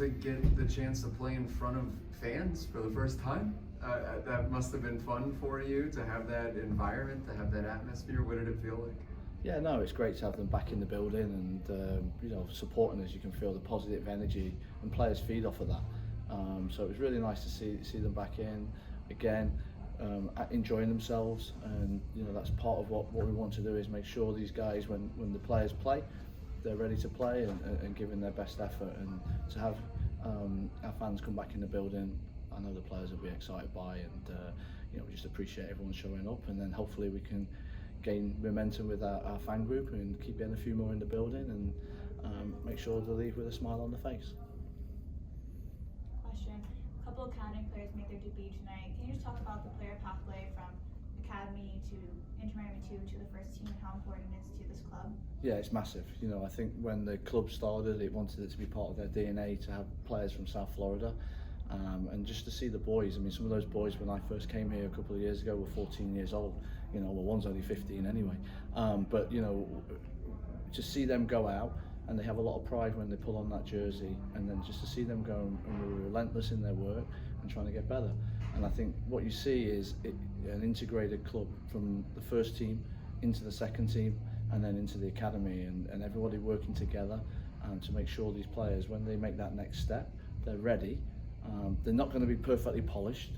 to get the chance to play in front of fans for the first time. That must have been fun for you to have that environment, to have that atmosphere. What did it feel like? Yeah, no, it's great to have them back in the building and supporting us. You can feel the positive energy and players feed off of that. So it was really nice to see them back in again, enjoying themselves, and that's part of what we want to do, is make sure these guys, when the players play, they're ready to play and giving their best effort. And to have our fans come back in the building, I know the players will be excited by, and we just appreciate everyone showing up, and then hopefully we can gain momentum with our fan group and keep getting a few more in the building, and make sure they leave with a smile on their face. Question. A couple of academy players made their debut tonight. Can you just talk about the player pathway from academy to Inter Miami 2 to the first team, and how important it is to this club? Yeah, it's massive. I think when the club started, it wanted it to be part of their DNA to have players from South Florida. And just to see the boys, I mean, some of those boys when I first came here a couple of years ago were 14 years old. Well, one's only 15 anyway. But to see them go out, and they have a lot of pride when they pull on that jersey, and then just to see them go and be relentless in their work and trying to get better. And I think what you see is an integrated club from the first team into the second team and then into the academy, and everybody working together to make sure these players, when they make that next step, they're ready. They're not going to be perfectly polished,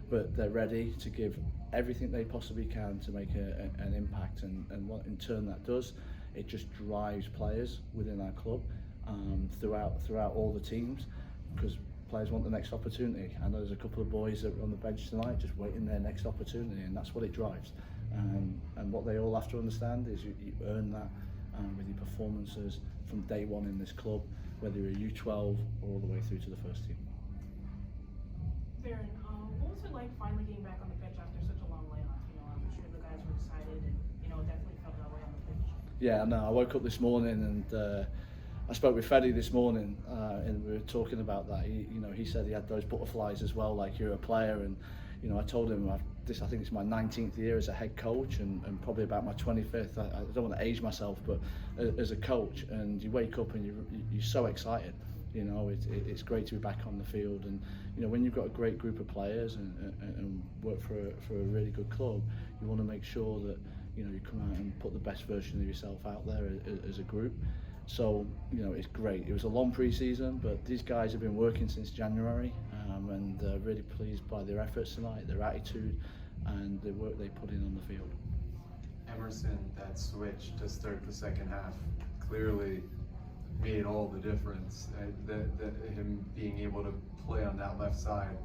but they're ready to give everything they possibly can to make an impact, and what in turn that does, it just drives players within our club throughout all the teams, because players want the next opportunity. I know there's a couple of boys that were on the bench tonight just waiting their next opportunity, and that's what it drives. And what they all have to understand is you earn that with your performances from day one in this club, whether you're a U12 or all the way through to the first team. Darren, what was it like finally getting back on the pitch after such a long layoff? I'm sure the guys were excited, and it definitely felt that way on the pitch. Yeah, no, I woke up this morning and I spoke with Freddy this morning, and we were talking about that. He said he had those butterflies as well, like you're a player, and I told him I think it's my 19th year as a head coach, and probably about my 25th. I don't want to age myself, but as a coach, and you wake up and you're so excited. It's great to be back on the field, and when you've got a great group of players and work for a really good club, you want to make sure that you come out and put the best version of yourself out there as a group. So it's great. It was a long pre-season, but these guys have been working since January, and really pleased by their efforts tonight, their attitude, and the work they put in on the field. Emerson, that switch to start the second half clearly made all the difference. Him being able to play on that left side.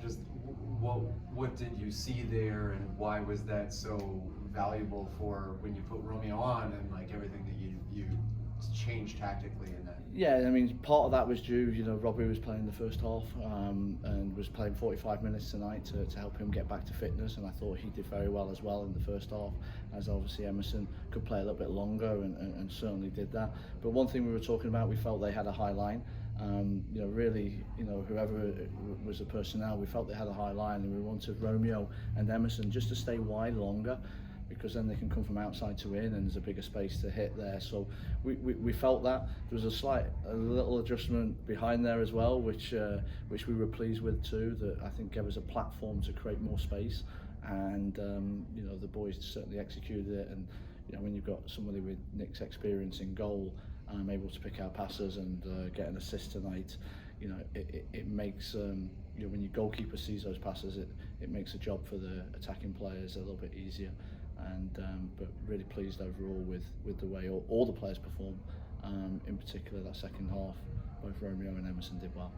Just what did you see there, and why was that so valuable for when you put Romeo on, and like everything that you changed tactically in that? Yeah, I mean, part of that was due, Robbie was playing the first half and was playing 45 minutes tonight to help him get back to fitness, and I thought he did very well as well in the first half, as obviously Emerson could play a little bit longer and certainly did that. But one thing we were talking about, we felt they had a high line. Really, whoever was the personnel, we felt they had a high line, and we wanted Romeo and Emerson just to stay wide longer, because then they can come from outside to in, and there's a bigger space to hit there. So we felt that there was a little adjustment behind there as well, which we were pleased with too. That I think gave us a platform to create more space, and the boys certainly executed it. And when you've got somebody with Nick's experience in goal, able to pick out passes and get an assist tonight, it makes when your goalkeeper sees those passes, it makes the job for the attacking players a little bit easier. And but really pleased overall with the way all the players performed. In particular that second half, both Romeo and Emerson did well.